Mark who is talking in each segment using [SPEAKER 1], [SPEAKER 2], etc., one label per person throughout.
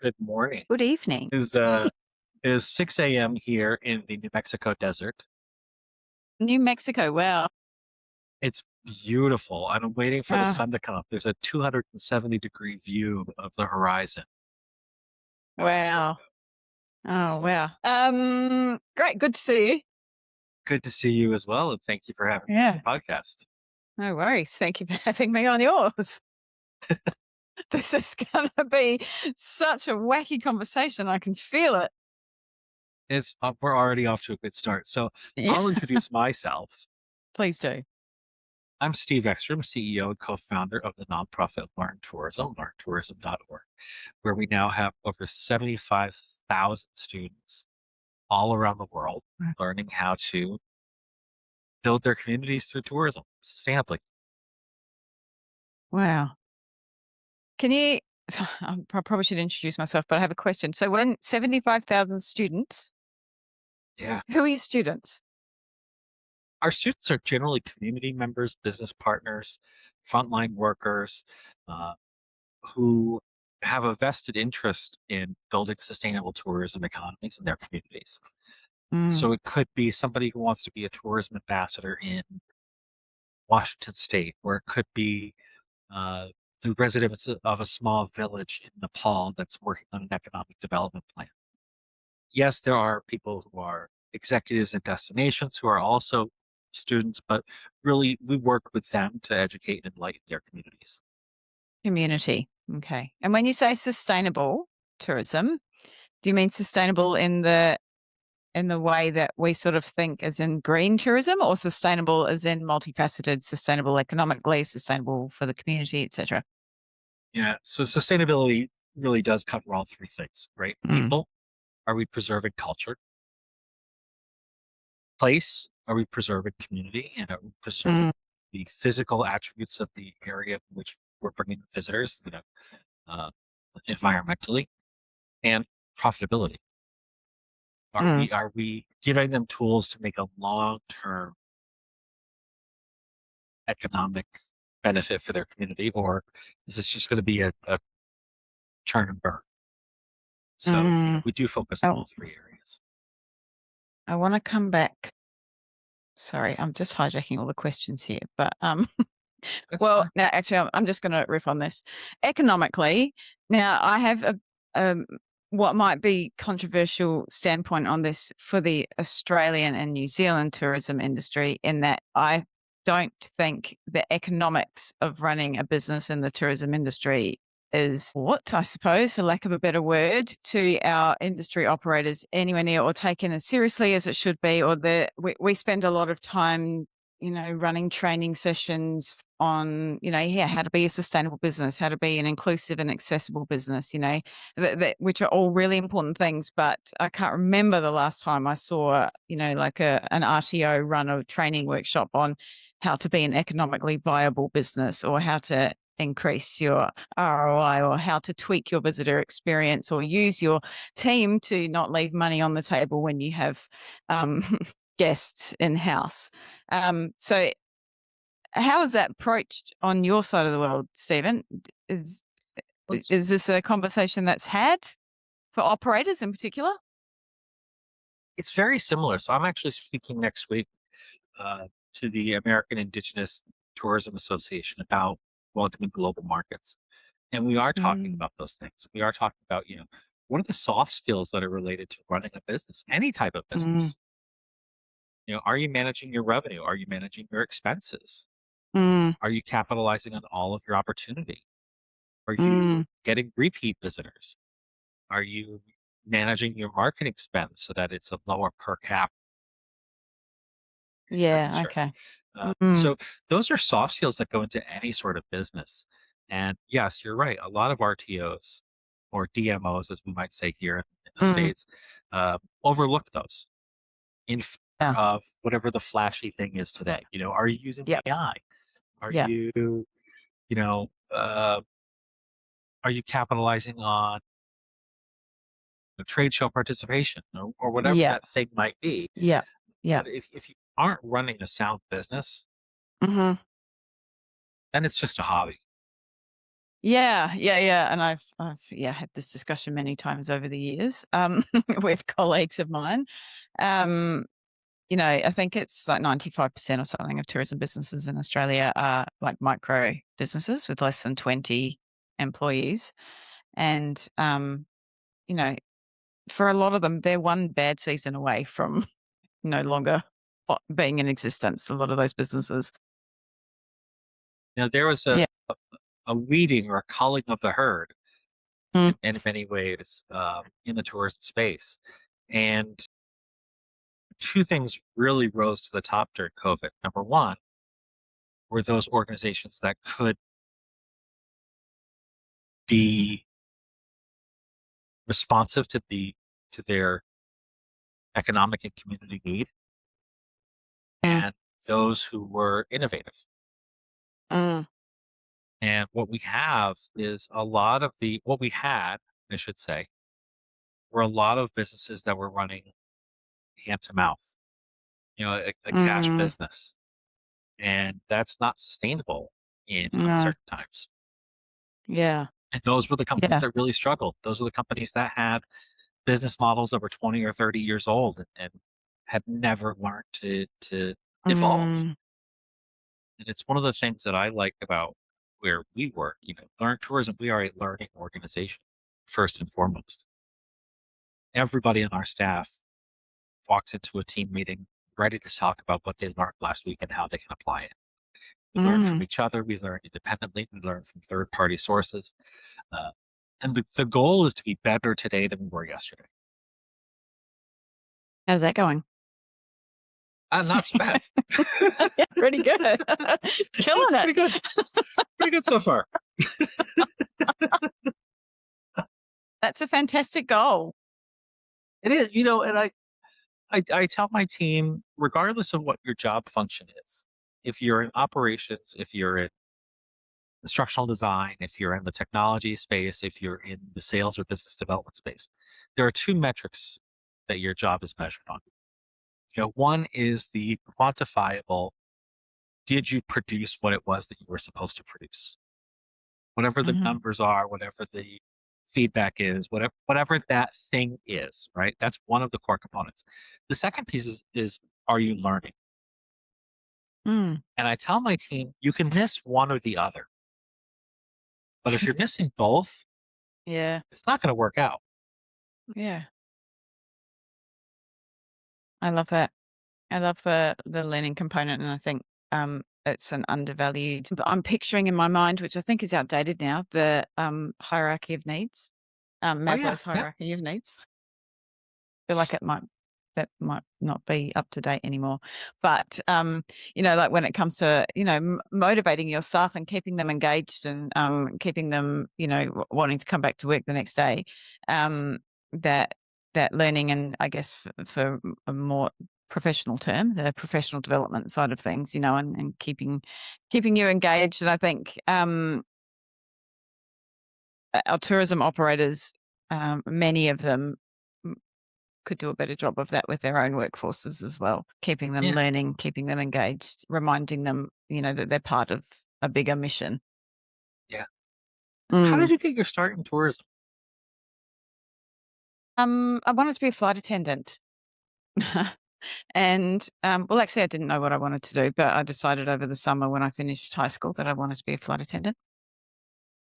[SPEAKER 1] Good morning.
[SPEAKER 2] Good evening.
[SPEAKER 1] It is 6 a.m. here in the New Mexico desert.
[SPEAKER 2] New Mexico, wow.
[SPEAKER 1] It's beautiful, and I'm waiting for the
[SPEAKER 2] Oh,
[SPEAKER 1] sun to come up. There's a 270-degree view of the horizon.
[SPEAKER 2] wow. Oh,
[SPEAKER 1] So
[SPEAKER 2] wow. Great. Good to see you.
[SPEAKER 1] good to see you as well, and thank you for having me
[SPEAKER 2] Yeah.
[SPEAKER 1] on the podcast.
[SPEAKER 2] No worries. Thank you for having me on yours. This is going to be such a wacky conversation. I can feel it.
[SPEAKER 1] We're already off to a good start. So
[SPEAKER 2] Yeah.
[SPEAKER 1] I'll introduce myself.
[SPEAKER 2] Please do.
[SPEAKER 1] I'm Steve Ekstrom, CEO and co-founder of the nonprofit Learn Tourism, learntourism.org, where we now have over 75,000 students all around the world learning how to build their communities through tourism sustainably.
[SPEAKER 2] Wow. Can you? I probably should introduce myself, but I have a question. So, when 75,000 students,
[SPEAKER 1] Yeah.
[SPEAKER 2] who are your students?
[SPEAKER 1] Our students are generally community members, business partners, frontline workers uh, who have a vested interest in building sustainable tourism economies in their communities.
[SPEAKER 2] Mm,
[SPEAKER 1] So it could be somebody who wants to be a tourism ambassador in Washington State, or it could be uh, the residents of a small village in Nepal that's working on an economic development plan. Yes, there are people who are executives and destinations who are also students, but really we work with them to educate and enlighten their communities.
[SPEAKER 2] community. Okay. And when you say sustainable tourism, do you mean sustainable in the way that we sort of think as in green tourism, or sustainable as in multifaceted, sustainable economically, sustainable for the community, etc.?
[SPEAKER 1] Yeah, so sustainability really does cover all three things, right?
[SPEAKER 2] Mm,
[SPEAKER 1] People, are we preserving culture? Place, are we preserving community? And are we
[SPEAKER 2] mm,
[SPEAKER 1] preserving the physical attributes of the area in which we're bringing visitors, uh, environmentally? And profitability.
[SPEAKER 2] mm.
[SPEAKER 1] Are we giving them tools to make a long-term economic benefit for their community, or is this just going to be a turn and burn? So,
[SPEAKER 2] Mm.
[SPEAKER 1] we do focus on
[SPEAKER 2] Oh,
[SPEAKER 1] all three areas.
[SPEAKER 2] I want to come back. Sorry, I'm just hijacking all the questions here, but
[SPEAKER 1] That's
[SPEAKER 2] well,
[SPEAKER 1] fine.
[SPEAKER 2] now actually, I'm just going to riff on this. Economically, now I have a um, what might be controversial standpoint on this for the Australian and New Zealand tourism industry, in that I don't think the economics of running a business in the tourism industry is what, I suppose, for lack of a better word, to our industry operators anywhere near or taken as seriously as it should be, or we spend a lot of time running training sessions on, yeah, how to be a sustainable business, how to be an inclusive and accessible business, which are all really important things. But I can't remember the last time I saw, like an RTO run a training workshop on how to be an economically viable business, or how to increase your ROI, or how to tweak your visitor experience, or use your team to not leave money on the table when you have guests in house. So how is that approached on your side of the world, Stephen? Is
[SPEAKER 1] Let's
[SPEAKER 2] is this a conversation that's had for operators in particular?
[SPEAKER 1] It's very similar. So I'm actually speaking next week uh, to the American Indigenous Tourism Association about welcoming global markets. And we are talking
[SPEAKER 2] Mm,
[SPEAKER 1] about those things. We are talking about, what are the soft skills that are related to running a business, any type of
[SPEAKER 2] mm,
[SPEAKER 1] business? Are you managing your revenue? Are you managing your expenses?
[SPEAKER 2] mm,
[SPEAKER 1] Are you capitalizing on all of your opportunity? Are
[SPEAKER 2] mm.
[SPEAKER 1] you getting repeat visitors? Are you managing your marketing spend so that it's a lower per cap
[SPEAKER 2] Yeah,
[SPEAKER 1] expenditure?
[SPEAKER 2] okay. Mm,
[SPEAKER 1] So those are soft skills that go into any sort of business. And yes, you're right. A lot of RTOs or DMOs, as we might say here in the
[SPEAKER 2] mm,
[SPEAKER 1] States, overlook those in favor
[SPEAKER 2] yeah,
[SPEAKER 1] of whatever the flashy thing is today. Are you using
[SPEAKER 2] yep,
[SPEAKER 1] AI? Are
[SPEAKER 2] yeah,
[SPEAKER 1] you, you know, uh, are you capitalizing on the trade show participation or whatever
[SPEAKER 2] yeah,
[SPEAKER 1] that thing might be?
[SPEAKER 2] yeah, yeah.
[SPEAKER 1] But if you aren't running a sound business,
[SPEAKER 2] Mhm.
[SPEAKER 1] then it's just a hobby.
[SPEAKER 2] Yeah. And I've had this discussion many times over the years, with colleagues of mine. Um, I think it's like 95% or something of tourism businesses in Australia are like micro businesses with less than 20 employees. And, you know, for a lot of them, they're one bad season away from no longer being in existence, a lot of those businesses.
[SPEAKER 1] There was
[SPEAKER 2] Yeah.
[SPEAKER 1] a weeding or a culling of the herd
[SPEAKER 2] Mm,
[SPEAKER 1] in many ways in the tourism space. And two things really rose to the top during COVID. Number one were those organizations that could be responsive to their economic and community need,
[SPEAKER 2] mm,
[SPEAKER 1] and those who were innovative.
[SPEAKER 2] mm,
[SPEAKER 1] And what we have is a lot of what we had, I should say, were a lot of businesses that were running hand to mouth, a cash
[SPEAKER 2] mm,
[SPEAKER 1] business. And that's not sustainable in
[SPEAKER 2] no,
[SPEAKER 1] uncertain times.
[SPEAKER 2] yeah,
[SPEAKER 1] And those were the companies
[SPEAKER 2] yeah.
[SPEAKER 1] that really struggled. Those were the companies that had business models that were 20 or 30 years old and had never learned to evolve.
[SPEAKER 2] Mm,
[SPEAKER 1] And it's one of the things that I like about where we work. Learn tourism, we are a learning organization, first and foremost. Everybody on our staff walks into a team meeting ready to talk about what they learned last week and how they can apply it. We learn from
[SPEAKER 2] mm.
[SPEAKER 1] each other, we learn independently, we learn from third party sources. Uh, and the goal is to be better today than we were yesterday.
[SPEAKER 2] How's that going?
[SPEAKER 1] Not so bad.
[SPEAKER 2] Yeah, pretty good.
[SPEAKER 1] It's
[SPEAKER 2] Killing it.
[SPEAKER 1] pretty good. Pretty good so far.
[SPEAKER 2] That's a fantastic goal.
[SPEAKER 1] It is, and I tell my team, regardless of what your job function is, if you're in operations, if you're in instructional design, if you're in the technology space, if you're in the sales or business development space, there are two metrics that your job is measured on. One is the quantifiable, did you produce what it was that you were supposed to produce? Whatever the
[SPEAKER 2] Mhm,
[SPEAKER 1] numbers are, whatever the feedback is, whatever that thing is, right? That's one of the core components. The second piece is are you learning?
[SPEAKER 2] mm.
[SPEAKER 1] And I tell my team, you can miss one or the other, but if you're missing both,
[SPEAKER 2] Yeah,
[SPEAKER 1] it's not going to work out.
[SPEAKER 2] yeah. I love that. I love the learning component, and I think, it's an undervalued but I'm picturing in my mind, which I think is outdated now, the, hierarchy of needs,
[SPEAKER 1] Oh yeah,
[SPEAKER 2] Maslow's
[SPEAKER 1] yeah,
[SPEAKER 2] hierarchy of needs. Feel like that might not be up to date anymore. But, like when it comes to, motivating your staff and keeping them engaged and, keeping them, wanting to come back to work the next day, um, that that learning and I guess for a more professional term, the professional development side of things, and keeping you engaged. And I think, our tourism operators, many of them could do a better job of that with their own workforces as well, keeping them
[SPEAKER 1] yeah,
[SPEAKER 2] learning, keeping them engaged, reminding them, that they're part of a bigger mission.
[SPEAKER 1] yeah. How did
[SPEAKER 2] Mm.
[SPEAKER 1] you get your start in tourism?
[SPEAKER 2] I wanted to be a flight attendant. And, well, actually, I didn't know what I wanted to do, but I decided over the summer when I finished high school that I wanted to be a flight attendant.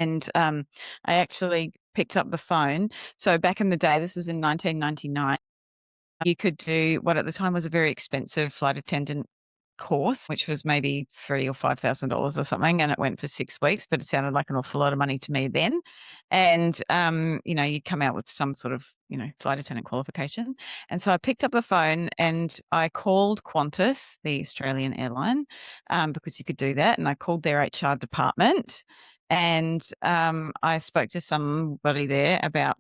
[SPEAKER 2] And I actually picked up the phone. So back in the day, this was in 1999. You could do what at the time was a very expensive flight attendant course, which was maybe $3 or $5,000 or something, and it went for 6 weeks, but it sounded like an awful lot of money to me then. And, you come out with some sort of, flight attendant qualification. And so I picked up the phone and I called Qantas, the Australian airline, because you could do that, and I called their HR department, and, I spoke to somebody there about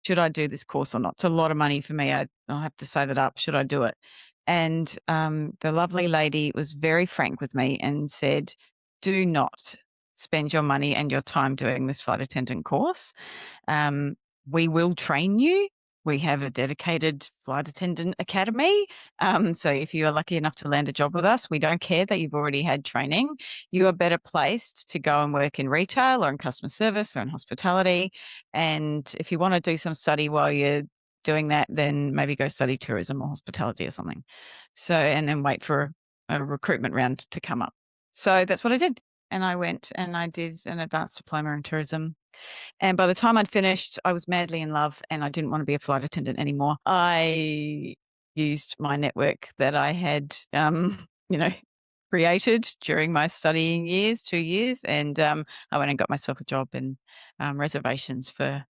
[SPEAKER 2] should I do this course or not? It's a lot of money for me. I'll have to save it up. Should I do it? And the lovely lady was very frank with me and said, do not spend your money and your time doing this flight attendant course. Um, we will train you. we have a dedicated flight attendant academy. So if you are lucky enough to land a job with us, we don't care that you've already had training. You are better placed to go and work in retail or in customer service or in hospitality. And if you want to do some study while you're doing that, then maybe go study tourism or hospitality or something. So, and then wait for a recruitment round to come up. So that's what I did. And I went and I did an advanced diploma in tourism. And by the time I'd finished, I was madly in love and I didn't want to be a flight attendant anymore. I used my network that I had, you know, created during my studying years, 2 years, and I went and got myself a job in reservations for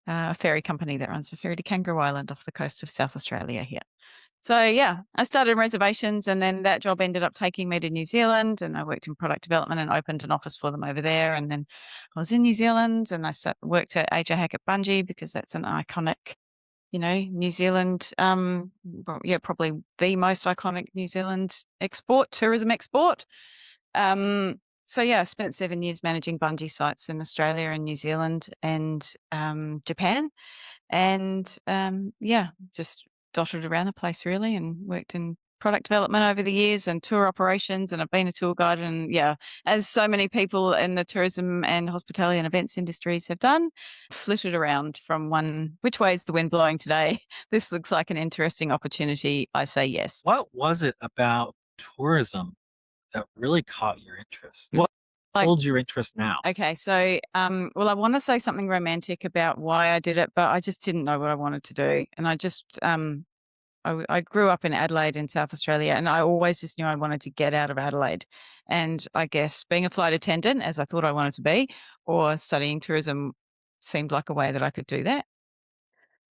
[SPEAKER 2] a ferry company that runs the ferry to Kangaroo Island off the coast of South Australia here. So yeah, I started in reservations and then that job ended up taking me to New Zealand and I worked in product development and opened an office for them over there. And then I was in New Zealand and worked at Asia Hackett Bungee because that's an iconic, New Zealand, well, yeah, probably the most iconic New Zealand tourism export. So yeah, I spent 7 years managing bungee sites in Australia and New Zealand and Japan. And yeah, just dotted around the place really and worked in product development over the years and tour operations. And I've been a tour guide. And yeah, as so many people in the tourism and hospitality and events industries have done, flitted around from which way is the wind blowing today? This looks like an interesting opportunity. I say yes.
[SPEAKER 1] What was it about tourism that really caught your interest?
[SPEAKER 2] What?
[SPEAKER 1] What holds your interest now?
[SPEAKER 2] Okay, so well, I want to say something romantic about why I did it, but I just didn't know what I wanted to do, and I just I grew up in Adelaide in South Australia, and I always just knew I wanted to get out of Adelaide. And I guess being a flight attendant, as I thought I wanted to be, or studying tourism seemed like a way that I could do that.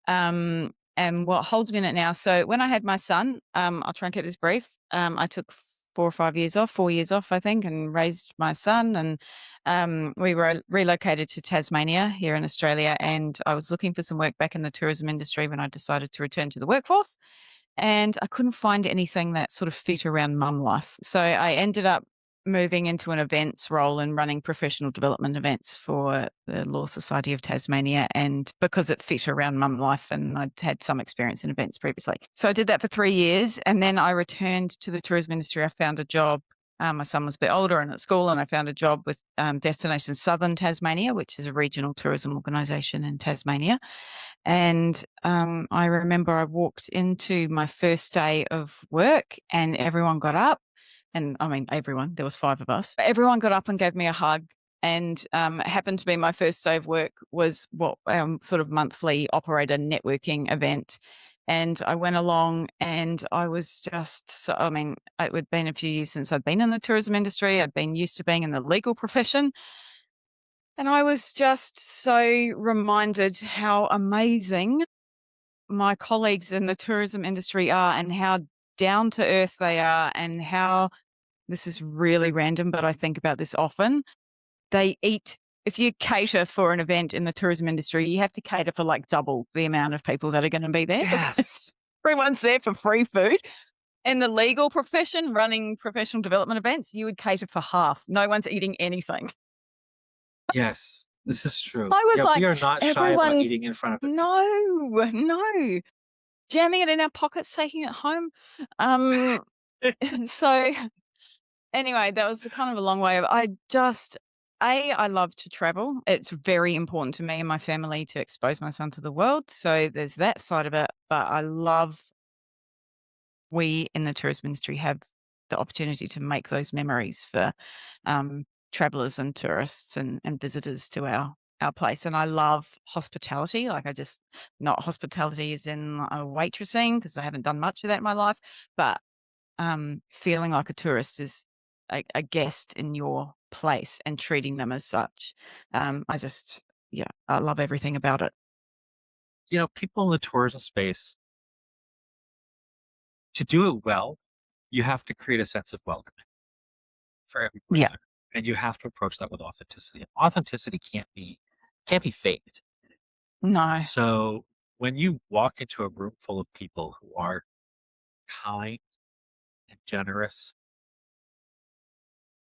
[SPEAKER 2] And what holds me in it now. So when I had my son, I'll try and keep this brief. I took 4 years off, I think, and raised my son. And we were relocated to Tasmania here in Australia. And I was looking for some work back in the tourism industry when I decided to return to the workforce. And I couldn't find anything that sort of fit around mum life. So I ended up moving into an events role and running professional development events for the Law Society of Tasmania. And because it fit around mum life and I'd had some experience in events previously. So I did that for 3 years. And then I returned to the tourism industry. I found a job. My son was a bit older and at school, and I found a job with Destination Southern Tasmania, which is a regional tourism organisation in Tasmania. And I remember I walked into my first day of work and everyone got up. And I mean, everyone, there was 5 of us. Everyone got up and gave me a hug. And it happened to be my first day of work was what sort of monthly operator networking event. And I went along and I was just, so, I mean, it had been a few years since I'd been in the tourism industry. I'd been used to being in the legal profession. And I was just so reminded how amazing my colleagues in the tourism industry are and how down to earth they are and how this is really random, but I think about this often. They eat, if you cater for an event in the tourism industry, you have to cater for like double the amount of people that are going to be there because
[SPEAKER 1] Yes.
[SPEAKER 2] everyone's there for free food. In the legal profession, running professional development events, you would cater for half. No one's eating anything.
[SPEAKER 1] Yes, this is true.
[SPEAKER 2] I was
[SPEAKER 1] Yeah, we
[SPEAKER 2] like,
[SPEAKER 1] are not shy about
[SPEAKER 2] everyone's
[SPEAKER 1] eating in front of the
[SPEAKER 2] no,
[SPEAKER 1] beach.
[SPEAKER 2] no, jamming it in our pockets, taking it home. Um, so anyway, that was kind of a long way of I love to travel. It's very important to me and my family to expose my son to the world. So there's that side of it. But I love we in the tourism industry have the opportunity to make those memories for travelers and tourists and visitors to our place. And I love hospitality. Like not hospitality as in waitressing because I haven't done much of that in my life, but feeling like a tourist is a guest in your place and treating them as such. Yeah, I love everything about it.
[SPEAKER 1] People in the tourism space, to do it well, you have to create a sense of welcoming for every
[SPEAKER 2] Yeah.
[SPEAKER 1] person, and you have to approach that with authenticity. And authenticity can't be faked.
[SPEAKER 2] No.
[SPEAKER 1] So when you walk into a room full of people who are kind and generous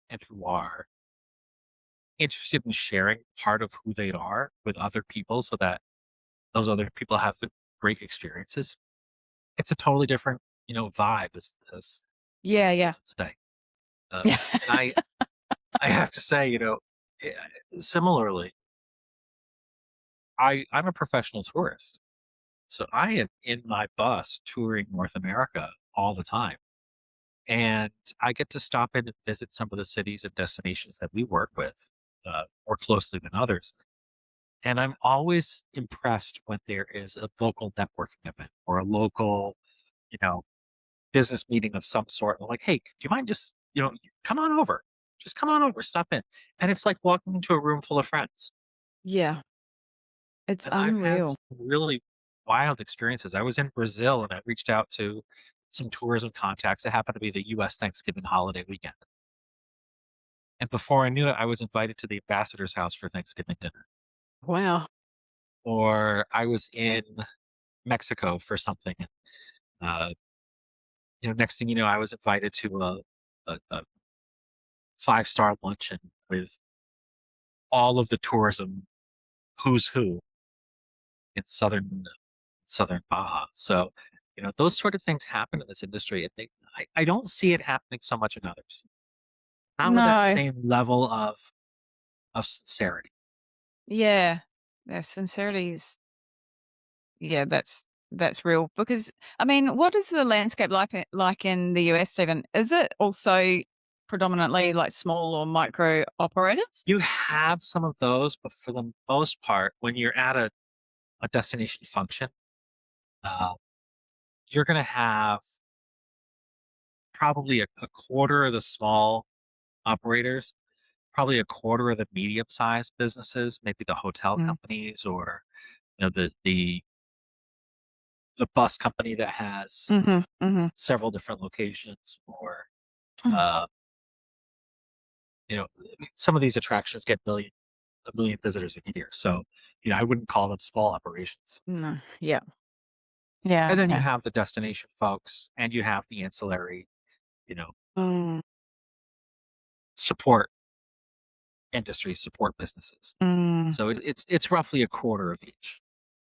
[SPEAKER 1] and who are interested in sharing part of who they are with other people so that those other people have great experiences. It's a totally different, vibe as
[SPEAKER 2] Yeah,
[SPEAKER 1] as
[SPEAKER 2] yeah.
[SPEAKER 1] today.
[SPEAKER 2] Yeah.
[SPEAKER 1] And I have to say, eh, similarly, I'm a professional tourist, so I am in my bus touring North America all the time, and I get to stop in and visit some of the cities and destinations that we work with more closely than others. And I'm always impressed when there is a local networking event or a local, you know, business meeting of some sort. I'm like, hey, do you mind just, come on over? Just come on over, stop in. And it's like walking into a room full of friends.
[SPEAKER 2] Yeah. It's
[SPEAKER 1] And I've had
[SPEAKER 2] unreal.
[SPEAKER 1] some really wild experiences. I was in Brazil and I reached out to some tourism contacts. It happened to be the US Thanksgiving holiday weekend. And before I knew it, I was invited to the ambassador's house for Thanksgiving dinner.
[SPEAKER 2] Wow.
[SPEAKER 1] Or I was in Mexico for something. Uh, next thing you know, I was invited to a five-star luncheon with all of the tourism who's who in southern Baja. So, those sort of things happen in this industry. And I don't see it happening so much in others. Not with that
[SPEAKER 2] No.
[SPEAKER 1] same level of sincerity.
[SPEAKER 2] Yeah. Yeah, sincerity is yeah, that's real because I mean, what is the landscape like in the US, Stephen? Is it also predominantly like small or micro operators?
[SPEAKER 1] You have some of those, but for the most part, when you're at a destination function, uh, you're going to have probably a quarter of the small operators, probably a quarter of the medium-sized businesses, maybe the hotel
[SPEAKER 2] Mm.
[SPEAKER 1] companies or the bus company that has
[SPEAKER 2] Mhm. Mhm.
[SPEAKER 1] several different locations, or
[SPEAKER 2] Mm.
[SPEAKER 1] uh, I mean, some of these attractions get a million visitors a year. So, I wouldn't call them small operations.
[SPEAKER 2] No. Yeah. Yeah,
[SPEAKER 1] And then you
[SPEAKER 2] yeah.
[SPEAKER 1] have the destination folks, and you have the ancillary, you know,
[SPEAKER 2] Mm.
[SPEAKER 1] support industry, support businesses.
[SPEAKER 2] Mm.
[SPEAKER 1] So it's roughly a quarter of each.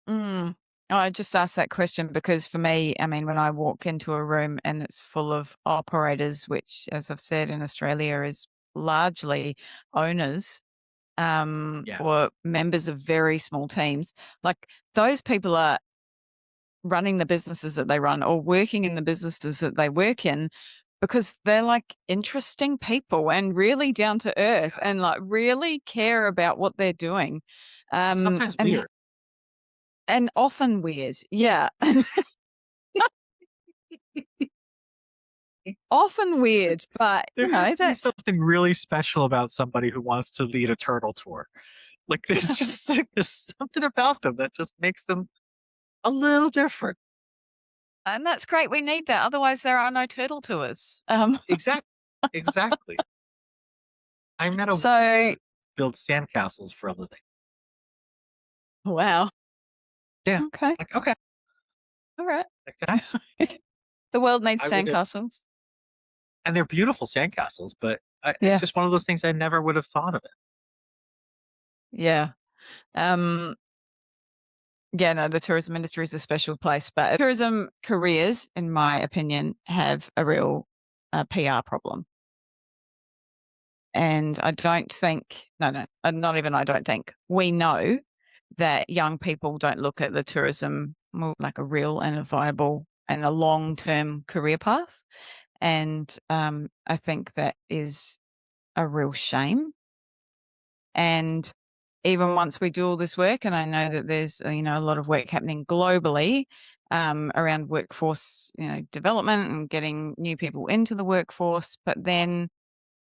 [SPEAKER 2] Mm. Oh, I just asked that question because for me, I mean, when I walk into a room and it's full of operators, which, as I've said, in Australia is largely owners,
[SPEAKER 1] Yeah.
[SPEAKER 2] or members of very small teams, like those people are running the businesses that they run or working in the businesses that they work in because they're like interesting people and really down to earth
[SPEAKER 1] Yes.
[SPEAKER 2] and like really care about what they're doing.
[SPEAKER 1] And sometimes
[SPEAKER 2] And
[SPEAKER 1] weird.
[SPEAKER 2] often weird. Yeah. Often weird, but
[SPEAKER 1] There has to be
[SPEAKER 2] that's
[SPEAKER 1] something really special about somebody who wants to lead a turtle tour. Like there's just there's something about them that just makes them a little different.
[SPEAKER 2] and that's great. We need that. Otherwise there are no turtle tours.
[SPEAKER 1] Exactly. Exactly. I met a woman
[SPEAKER 2] So
[SPEAKER 1] who builds sandcastles for a living.
[SPEAKER 2] wow.
[SPEAKER 1] Yeah.
[SPEAKER 2] Okay.
[SPEAKER 1] Like, okay.
[SPEAKER 2] All right.
[SPEAKER 1] Like that's
[SPEAKER 2] The world needs
[SPEAKER 1] I would have,
[SPEAKER 2] sandcastles.
[SPEAKER 1] and they're beautiful sandcastles, but it's
[SPEAKER 2] Yeah.
[SPEAKER 1] just one of those things I never would have thought of it.
[SPEAKER 2] Yeah. Um, yeah, no, the tourism industry is a special place, but tourism careers, in my opinion, have a real PR problem. And I don't think, no, no, not even I don't think, we know that young people don't look at the tourism more like a real and a viable and a long term career path. And I think that is a real shame. And even once we do all this work, and I know that there's, a lot of work happening globally, around workforce, development and getting new people into the workforce, but then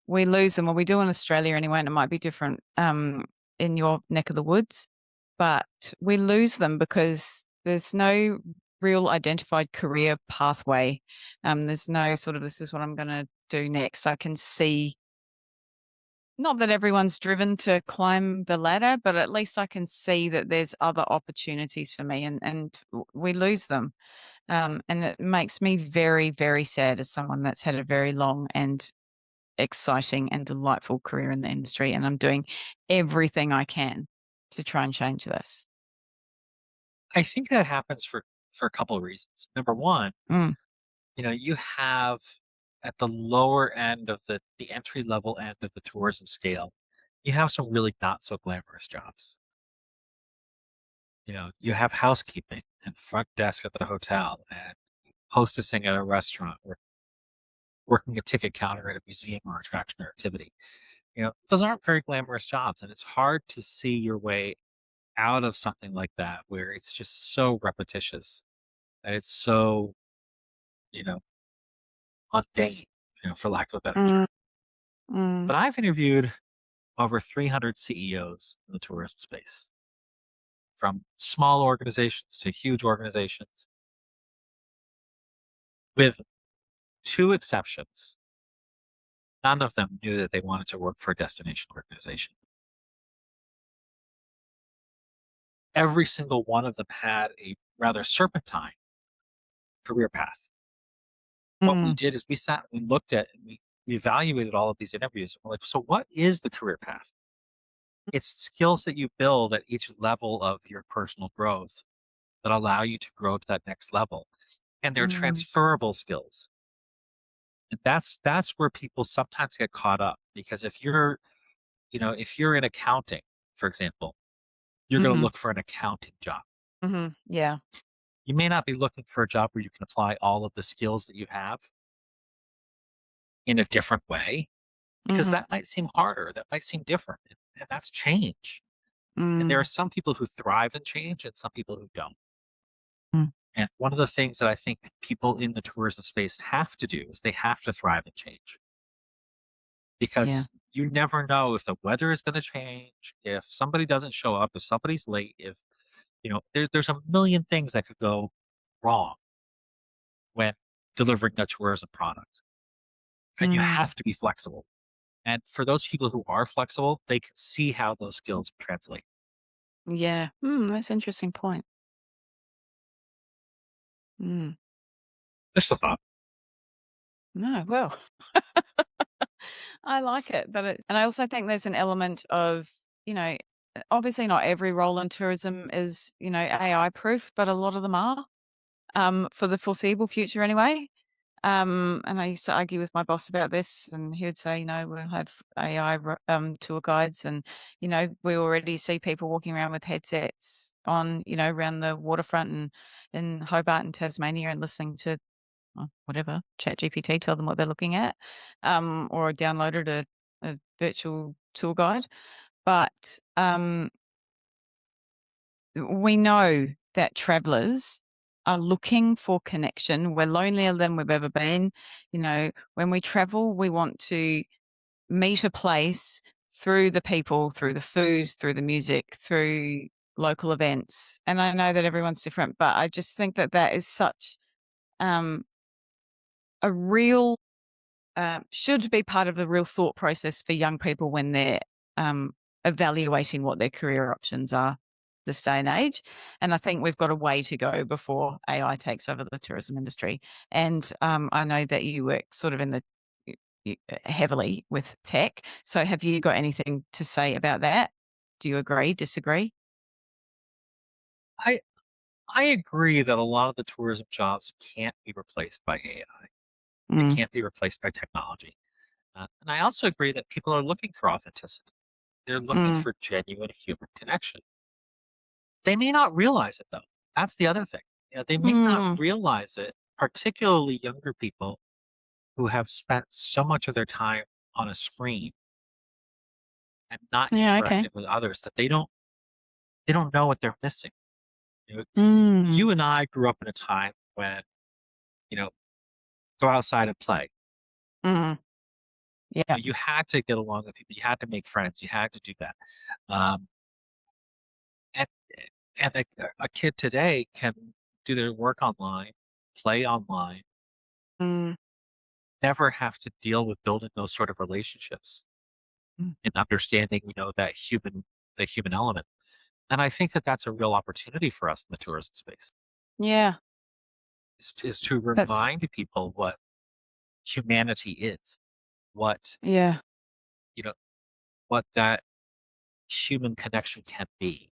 [SPEAKER 2] we lose them, or we do in Australia anyway, and it might be different, in your neck of the woods, but we lose them because there's no real identified career pathway. There's no sort of, "This is what I'm gonna do next." I can see not that everyone's driven to climb the ladder, but at least I can see that there's other opportunities for me and we lose them. And it makes me very, very sad as someone that's had a very long and exciting and delightful career in the industry. And I'm doing everything I can to try and change this.
[SPEAKER 1] I think that happens for for a couple of reasons. Number one,
[SPEAKER 2] Mm,
[SPEAKER 1] you have at the lower end of the entry level end of the tourism scale, you have some really not so glamorous jobs. You have housekeeping and front desk at the hotel and hostessing at a restaurant or working a ticket counter at a museum or attraction or activity. Those aren't very glamorous jobs, and it's hard to see your way out of something like that where it's just so repetitious and it's so, you know, mundane, for lack of a better term.
[SPEAKER 2] mm, mm,
[SPEAKER 1] But I've interviewed over 300 CEOs in the tourism space, from small organizations to huge organizations, with two exceptions. None of them knew that they wanted to work for a destination organization. Every single one of them had a rather serpentine career path. What we
[SPEAKER 2] mm,
[SPEAKER 1] did is we sat, we looked at, and we evaluated all of these interviews. We're like, so what is the career path? It's skills that you build at each level of your personal growth that allow you to grow to that next level. And they're
[SPEAKER 2] mm,
[SPEAKER 1] transferable skills. And that's where people sometimes get caught up because if you're in accounting, for example, you're going to
[SPEAKER 2] mhm,
[SPEAKER 1] look for an accounting job.
[SPEAKER 2] mhm, yeah,
[SPEAKER 1] You may not be looking for a job where you can apply all of the skills that you have in a different way because
[SPEAKER 2] mhm,
[SPEAKER 1] that might seem harder, that might seem different, and that's change. And there
[SPEAKER 2] mm,
[SPEAKER 1] are some people who thrive in change and some people who don't.
[SPEAKER 2] mm,
[SPEAKER 1] And one of the things that I think people in the tourism space have to do is they have to thrive in change
[SPEAKER 2] yeah,
[SPEAKER 1] because you never know if the weather is going to change, if somebody doesn't show up, if somebody's late, if there's a million things that could go wrong when delivering a tourism product, and you
[SPEAKER 2] mm,
[SPEAKER 1] have to be flexible. And for those people who are flexible, they can see how those skills translate.
[SPEAKER 2] yeah, that's an interesting point. Mm,
[SPEAKER 1] Just a thought.
[SPEAKER 2] no, well, I like it, but and I also think there's an element of, you know, obviously not every role in tourism is, AI proof, but a lot of them are, for the foreseeable future anyway. And I used to argue with my boss about this, and he would say, we'll have AI tour guides, and we already see people walking around with headsets on, around the waterfront and in Hobart and Tasmania, and listening to whatever ChatGPT tell them what they're looking at, or downloaded a virtual tour guide. But we know that travelers are looking for connection. We're lonelier than we've ever been. When we travel, we want to meet a place through the people, through the food, through the music, through local events. And I know that everyone's different, but I just think that that is such um, a real should be part of the real thought process for young people when they're um, evaluating what their career options are this day and age. And I think we've got a way to go before AI takes over the tourism industry. And I know that you work sort of in the heavily with tech. So have you got anything to say about that? Do you agree, disagree?
[SPEAKER 1] I I agree that a lot of the tourism jobs can't be replaced by AI. It
[SPEAKER 2] Mm,
[SPEAKER 1] can't be replaced by technology. And I also agree that people are looking for authenticity. They're looking
[SPEAKER 2] mm,
[SPEAKER 1] for genuine human connection. They may not realize it though. That's the other thing. They may not
[SPEAKER 2] mm.
[SPEAKER 1] realize it, particularly younger people who have spent so much of their time on a screen and not
[SPEAKER 2] Yeah, okay.
[SPEAKER 1] interacting with others that they don't know what they're missing. You know,
[SPEAKER 2] Mm,
[SPEAKER 1] you and I grew up in a time when, you know, go outside and play.
[SPEAKER 2] mm. Yeah.
[SPEAKER 1] You had to get along with people. You had to make friends. You had to do that. Um, and and a kid today can do their work online, play online,
[SPEAKER 2] Mm,
[SPEAKER 1] never have to deal with building those sort of relationships
[SPEAKER 2] mm.
[SPEAKER 1] and understanding, the human element. And I think that that's a real opportunity for us in the tourism space
[SPEAKER 2] Yeah.
[SPEAKER 1] is to
[SPEAKER 2] That's
[SPEAKER 1] remind people what humanity is, what,
[SPEAKER 2] yeah.
[SPEAKER 1] you know, what that human connection can be.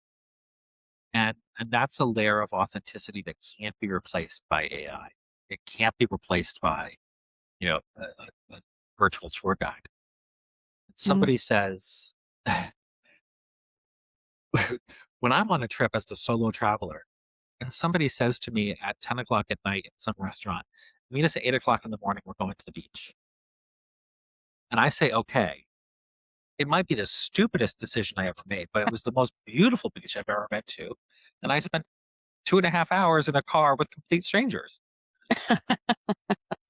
[SPEAKER 1] And that's a layer of authenticity that can't be replaced by AI. It can't be replaced by, a virtual tour guide.
[SPEAKER 2] Mm.
[SPEAKER 1] Somebody says when I'm on a trip as a solo traveler, and somebody says to me at 10 o'clock at night in some restaurant, meet us at 8 o'clock in the morning, we're going to the beach. And I say, okay, it might be the stupidest decision I ever made, but it was the most beautiful beach I've ever been to. And I spent 2.5 hours in a car with complete strangers.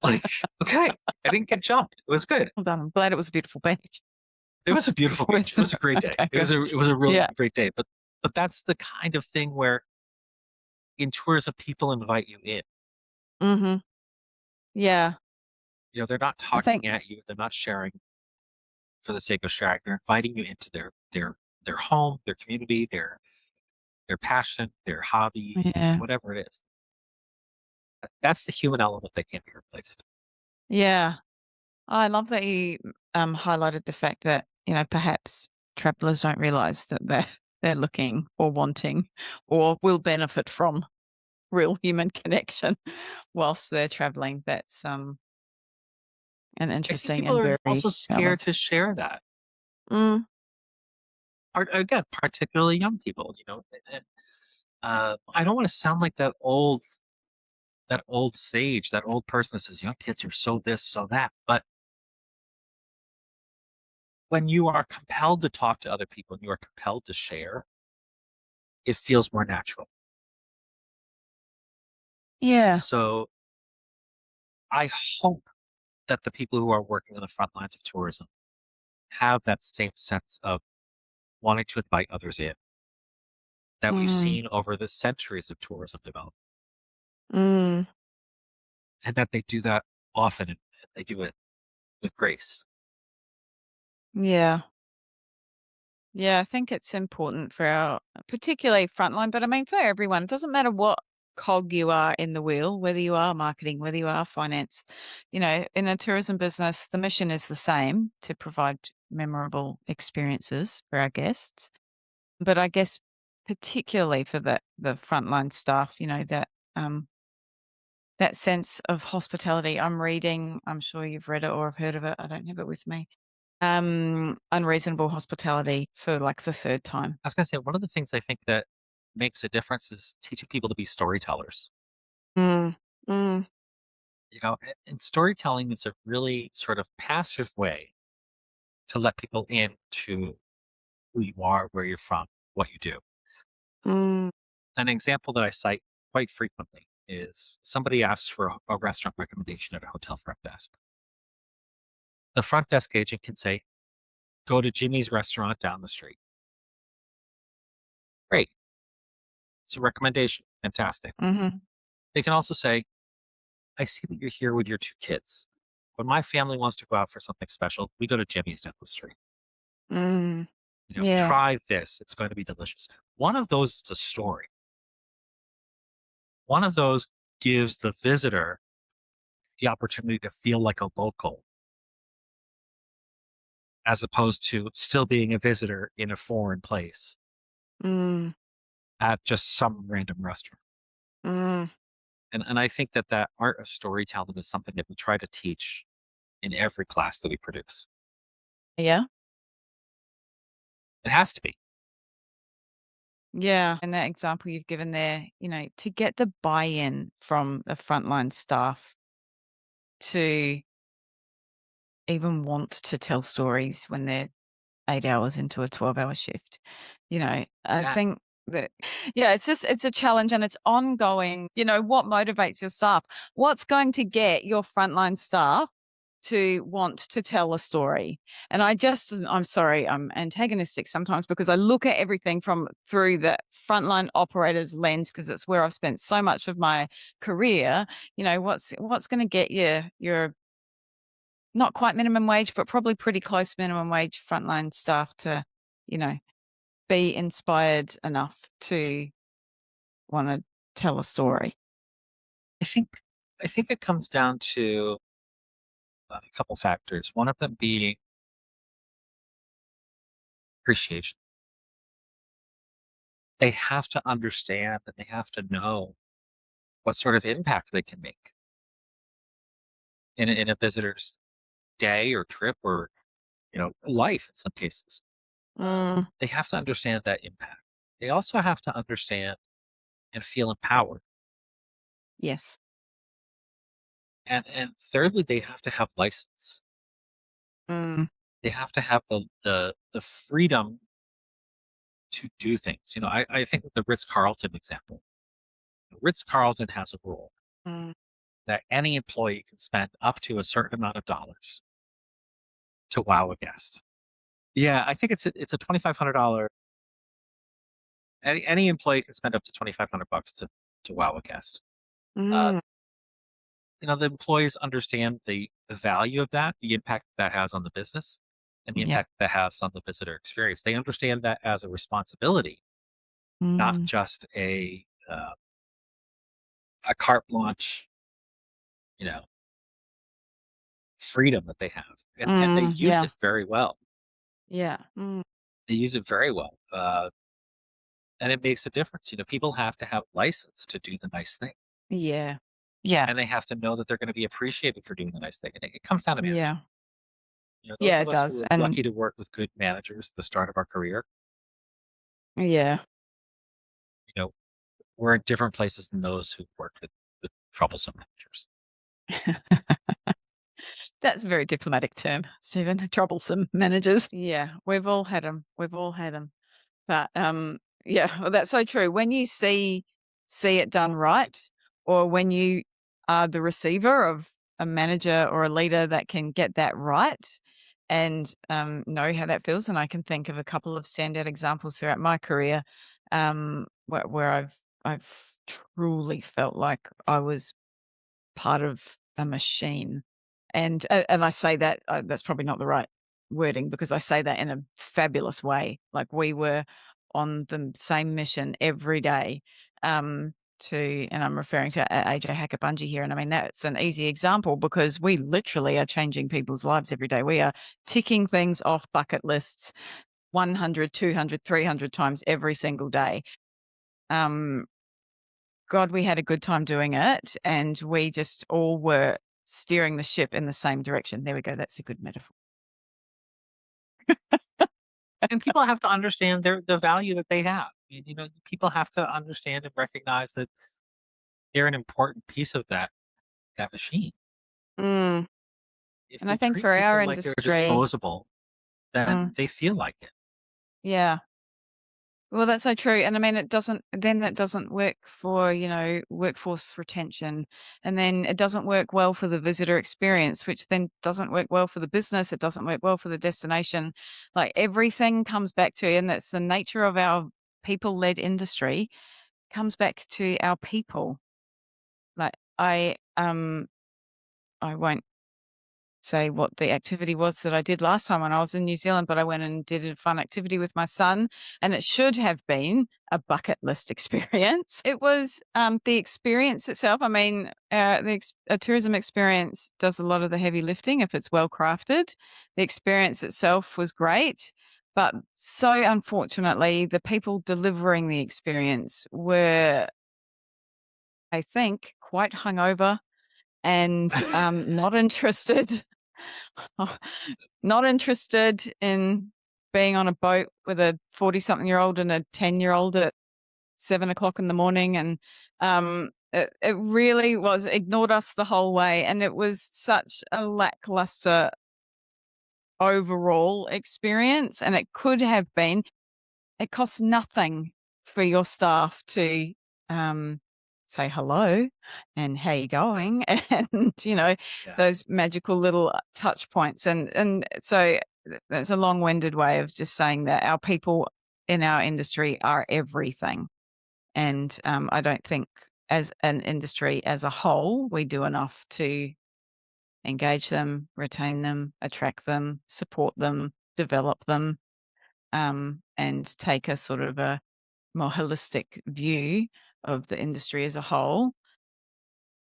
[SPEAKER 1] Like, okay, I didn't get jumped. It was good.
[SPEAKER 2] Well done. I'm glad it was a beautiful beach.
[SPEAKER 1] It was a beautiful beach. It was a great day.
[SPEAKER 2] Okay, good.
[SPEAKER 1] It was a really
[SPEAKER 2] Yeah.
[SPEAKER 1] great day. But that's the kind of thing where in tourism people invite you in.
[SPEAKER 2] Mhm. Yeah.
[SPEAKER 1] They're not
[SPEAKER 2] I think
[SPEAKER 1] talking at you. They're not sharing for the sake of sharing. They're inviting you into their home, their community, their passion, their hobby,
[SPEAKER 2] yeah.
[SPEAKER 1] whatever it is. That's the human element that can't be replaced.
[SPEAKER 2] Yeah. I love that you, highlighted the fact that, perhaps travelers don't realize that they're looking or wanting or will benefit from real human connection whilst they're traveling. That's, an
[SPEAKER 1] I think
[SPEAKER 2] interesting
[SPEAKER 1] people
[SPEAKER 2] and
[SPEAKER 1] are
[SPEAKER 2] very
[SPEAKER 1] also
[SPEAKER 2] valid.
[SPEAKER 1] scared to share that.
[SPEAKER 2] Mm,
[SPEAKER 1] Again, particularly young people. And, I don't want to sound like that old sage, that old person that says young kids are so this, so that. But when you are compelled to talk to other people and you are compelled to share, it feels more natural.
[SPEAKER 2] yeah.
[SPEAKER 1] So I hope that the people who are working on the front lines of tourism have that same sense of wanting to invite others in that we've
[SPEAKER 2] Mm,
[SPEAKER 1] seen over the centuries of tourism development,
[SPEAKER 2] mm,
[SPEAKER 1] and that they do that often and they do it with grace.
[SPEAKER 2] yeah. Yeah, I think it's important for our particularly frontline, but I mean for everyone. It doesn't matter what cog you are in the wheel, whether you are marketing, whether you are finance. In a tourism business, the mission is the same to provide memorable experiences for our guests. But I guess particularly for the frontline staff, um that sense of hospitality. I'm sure you've read it or have heard of it. I don't have it with me. Unreasonable hospitality for, like, the 3rd time.
[SPEAKER 1] I was going to say, one of the things I think that makes a difference is teaching people to be storytellers.
[SPEAKER 2] Mm, mm,
[SPEAKER 1] And storytelling is a really sort of passive way to let people into who you are, where you're from, what you do.
[SPEAKER 2] mm,
[SPEAKER 1] An example that I cite quite frequently is somebody asks for a restaurant recommendation at a hotel front desk. The front desk agent can say, go to Jimmy's restaurant down the street. Great. It's a recommendation. Fantastic.
[SPEAKER 2] mhm,
[SPEAKER 1] They can also say, I see that you're here with your two kids. When my family wants to go out for something special, we go to Jimmy's down the street.
[SPEAKER 2] mm. Yeah,
[SPEAKER 1] Try this. It's going to be delicious. One of those is a story. One of those gives the visitor the opportunity to feel like a local as opposed to still being a visitor in a foreign place
[SPEAKER 2] mm,
[SPEAKER 1] at just some random restaurant.
[SPEAKER 2] mm.
[SPEAKER 1] And I think that art of storytelling is something that we try to teach in every class that we produce.
[SPEAKER 2] Yeah,
[SPEAKER 1] It has to be.
[SPEAKER 2] yeah, and that example you've given there, to get the buy-in from the frontline staff to even want to tell stories when they're 8 hours into a 12-hour shift. I
[SPEAKER 1] Yeah.
[SPEAKER 2] think that yeah, it's a challenge and it's ongoing. What motivates your staff? What's going to get your frontline staff to want to tell a story? And I'm sorry, I'm antagonistic sometimes because I look at everything from through the frontline operator's lens because it's where I've spent so much of my career. What's going to get your not quite minimum wage, but probably pretty close minimum wage frontline staff to, you know, be inspired enough to wanna tell a story.
[SPEAKER 1] I think I think it comes down to a couple factors. One of them being appreciation. they have to understand and they have to know what sort of impact they can make in a visitor's day or trip or, life in some cases.
[SPEAKER 2] Mm,
[SPEAKER 1] They have to understand that impact. They also have to understand and feel empowered.
[SPEAKER 2] yes.
[SPEAKER 1] And thirdly, they have to have license.
[SPEAKER 2] Mm,
[SPEAKER 1] They have to have the freedom to do things. I think of the Ritz-Carlton example. Ritz-Carlton has a rule
[SPEAKER 2] mm,
[SPEAKER 1] that any employee can spend up to a certain amount of dollars to wow a guest. Yeah, I think it's a $2,500. Any employee can spend up to $2,500 to wow a guest. Uh,
[SPEAKER 2] mm,
[SPEAKER 1] the employees understand the value of that, the impact that has on the business, and the
[SPEAKER 2] yeah.
[SPEAKER 1] impact that has on the visitor experience. They understand that as a responsibility, not
[SPEAKER 2] Mm,
[SPEAKER 1] just a carte blanche, you know, freedom that they have, and they use
[SPEAKER 2] yeah.
[SPEAKER 1] it very well.
[SPEAKER 2] Yeah. Mm,
[SPEAKER 1] They use it very well, and it makes a difference. People have to have license to do the nice thing,
[SPEAKER 2] yeah. Yeah.
[SPEAKER 1] and they have to know that they're going to be appreciated for doing the nice thing. And it comes down to management.
[SPEAKER 2] Yeah.
[SPEAKER 1] Those
[SPEAKER 2] Yeah,
[SPEAKER 1] of
[SPEAKER 2] it
[SPEAKER 1] us who
[SPEAKER 2] does.
[SPEAKER 1] are
[SPEAKER 2] And
[SPEAKER 1] lucky to work with good managers at the start of our career,
[SPEAKER 2] yeah.
[SPEAKER 1] you know, we're in different places than those who work with troublesome managers.
[SPEAKER 2] That's a very diplomatic term, Stephen. Troublesome managers. Yeah, we've all had them. We've all had them. But, yeah, well, that's so true. When you see it done right, or when you are the receiver of a manager or a leader that can get that right and, know how that feels, and I can think of a couple of standout examples throughout my career, where I've truly felt like I was part of a machine. And I say that, that's probably not the right wording because I say that in a fabulous way. Like we were on the same mission every day, and I'm referring to AJ Hackabungie here. And I mean, that's an easy example because we literally are changing people's lives every day. We are ticking things off bucket lists 100, 200, 300 times every single day. Um, God, we had a good time doing it, and we just all were steering the ship in the same direction. There we go, that's a good metaphor.
[SPEAKER 1] And people have to understand the value that they have. People have to understand and recognize that they're an important piece of that machine.
[SPEAKER 2] Mm,
[SPEAKER 1] If
[SPEAKER 2] and I
[SPEAKER 1] we
[SPEAKER 2] think
[SPEAKER 1] treat
[SPEAKER 2] for our
[SPEAKER 1] people like they're
[SPEAKER 2] industry
[SPEAKER 1] disposable, then
[SPEAKER 2] mm,
[SPEAKER 1] they feel like it.
[SPEAKER 2] yeah. Well, that's so true, and I mean, that doesn't work for, workforce retention, and then it doesn't work well for the visitor experience, which then doesn't work well for the business, it doesn't work well for the destination. Like, everything comes back to and that's the nature of our people-led industry, comes back to our people. Like, I won't say what the activity was that I did last time when I was in New Zealand, but I went and did a fun activity with my son, and it should have been a bucket list experience. It was the experience itself. I mean, a tourism experience does a lot of the heavy lifting if it's well crafted. The experience itself was great. But so unfortunately, the people delivering the experience were, I think, quite hungover and not interested not interested in being on a boat with a 40-something-year-old and a 10-year-old at 7 o'clock in the morning, and, it really was ignored us the whole way, and it was such a lackluster overall experience, and it could have been it costs nothing for your staff to, um, say hello and how you going and,
[SPEAKER 1] Yeah.
[SPEAKER 2] those magical little, touch points. And so that's a long-winded way of just saying that our people in our industry are everything. And, I don't think as an industry as a whole, we do enough to engage them, retain them, attract them, support them, develop them, and take a sort of a more holistic view of the industry as a whole.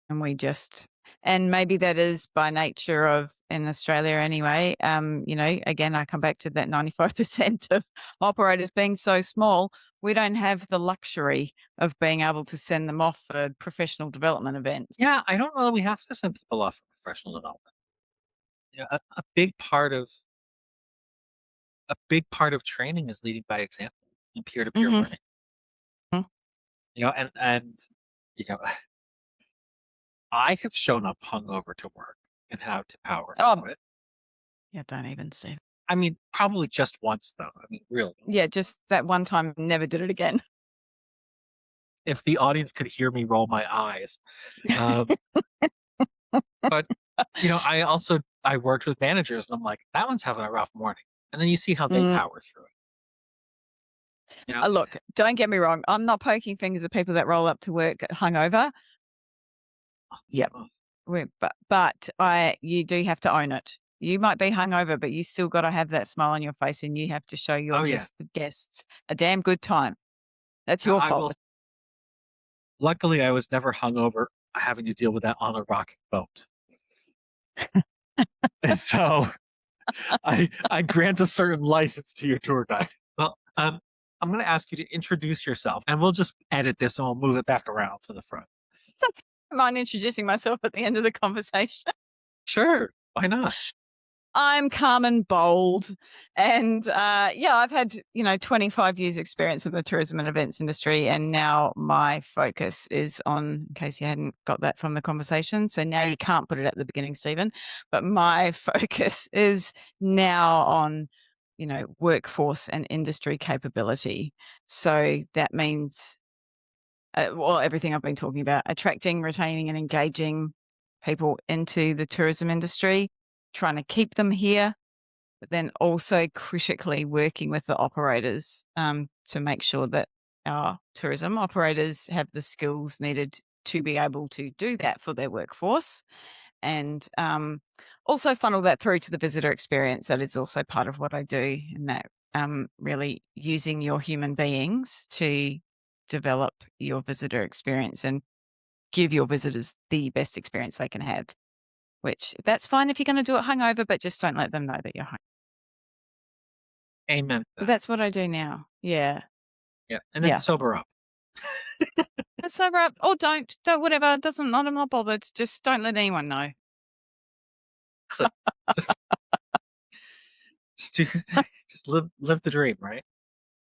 [SPEAKER 2] And we just And maybe that is by nature of in Australia anyway. Again, I come back to that 95% of operators being so small, we don't have the luxury of being able to send them off for professional development events.
[SPEAKER 1] Yeah, I don't know that we have to send people off for professional development. A big part of training is leading by example and peer-to-peer
[SPEAKER 2] Mhm.
[SPEAKER 1] learning. And you know, I have shown up hungover to work and had to power
[SPEAKER 2] Oh,
[SPEAKER 1] through it.
[SPEAKER 2] yeah, don't even, Steve.
[SPEAKER 1] I mean, probably just once though. I mean, really.
[SPEAKER 2] Yeah, just that one time, never did it again.
[SPEAKER 1] If the audience could hear me roll my eyes. Um, but I worked with managers and I'm like, that one's having a rough morning. And then you see how they
[SPEAKER 2] Mm,
[SPEAKER 1] power through it. You know,
[SPEAKER 2] look, don't get me wrong. I'm not poking fingers at people that roll up to work hungover. Yep.
[SPEAKER 1] oh,
[SPEAKER 2] You do have to own it. You might be hungover, but you still got to have that smile on your face, and you have to show your
[SPEAKER 1] oh yeah.
[SPEAKER 2] guests a damn good time. That's your
[SPEAKER 1] I
[SPEAKER 2] fault.
[SPEAKER 1] will. Luckily, I was never hungover having to deal with that on a rocking boat. And so I grant a certain license to your tour guide. Well, I'm going to ask you to introduce yourself, and we'll just edit this and we'll move it back around to the front.
[SPEAKER 2] So, mind introducing myself at the end of the conversation?
[SPEAKER 1] Sure, why not?
[SPEAKER 2] I'm calm and bold. And I've had, 25 years experience in the tourism and events industry. And now my focus is on, in case you hadn't got that from the conversation. So now you can't put it at the beginning, Stephen. But my focus is now on, workforce and industry capability. So that means, everything I've been talking about, attracting, retaining, and engaging people into the tourism industry, trying to keep them here, but then also critically working with the operators to make sure that our tourism operators have the skills needed to be able to do that for their workforce, and also funnel that through to the visitor experience. That is also part of what I do, and that really using your human beings to develop your visitor experience and give your visitors the best experience they can have. Which that's fine if you're going to do it hungover, but just don't let them know that you're hungover.
[SPEAKER 1] Amen to that.
[SPEAKER 2] That's what I do now. Yeah.
[SPEAKER 1] Yeah, and then
[SPEAKER 2] Yeah.
[SPEAKER 1] sober up.
[SPEAKER 2] That's sober up or don't whatever. It doesn't I'm not bothered. Just don't let anyone know.
[SPEAKER 1] just, just do your thing. Just live the dream, right?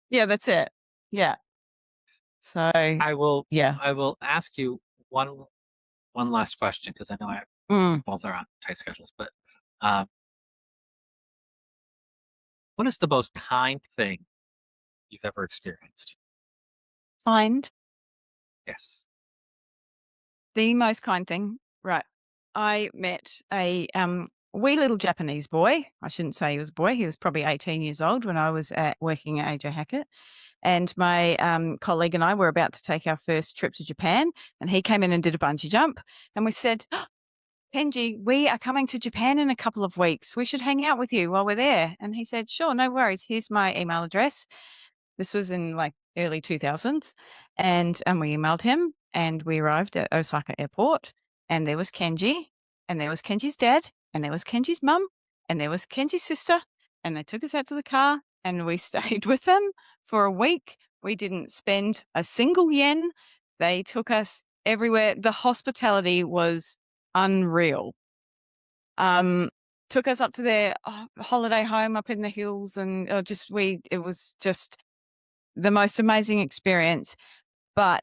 [SPEAKER 2] Yeah, that's it. Yeah. So,
[SPEAKER 1] I will.
[SPEAKER 2] yeah.
[SPEAKER 1] I will ask you one last question because I know we
[SPEAKER 2] Mm.
[SPEAKER 1] both are on tight schedules. But um, what is the most kind thing you've ever experienced?
[SPEAKER 2] Find
[SPEAKER 1] Yes.
[SPEAKER 2] the most kind thing. Right. I met a wee little Japanese boy. I shouldn't say he was a boy. He was probably 18 years old when I was working at AJ Hackett. And my colleague and I were about to take our first trip to Japan, and he came in and did a bungee jump. And we said, Kenji, we are coming to Japan in a couple of weeks. We should hang out with you while we're there. And he said, sure, no worries. Here's my email address. This was in like early 2000s. And we emailed him and we arrived at Osaka airport and there was Kenji and there was Kenji's dad and there was Kenji's mum and there was Kenji's sister. And they took us out to the car and we stayed with them for a week. We didn't spend a single yen. They took us everywhere. The hospitality was unreal. Um, Took us up to their holiday home up in the hills and it was just the most amazing experience, but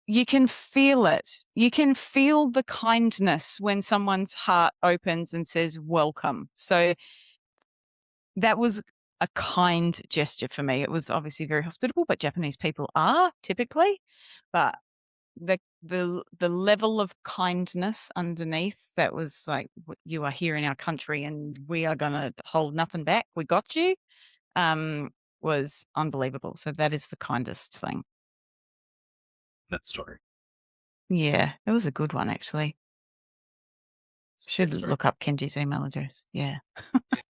[SPEAKER 2] you can feel it. You can feel the kindness when someone's heart opens and says, welcome. So that was a kind gesture for me. It was obviously very hospitable, but Japanese people are typically, but the level of kindness underneath that was like, you are here in our country and we are going to hold nothing back. We got you. Um, was unbelievable. So that is the kindest thing.
[SPEAKER 1] That story.
[SPEAKER 2] Yeah, it was a good one, actually.
[SPEAKER 1] It's a good
[SPEAKER 2] Should
[SPEAKER 1] story.
[SPEAKER 2] look up Kenji's email address. Yeah.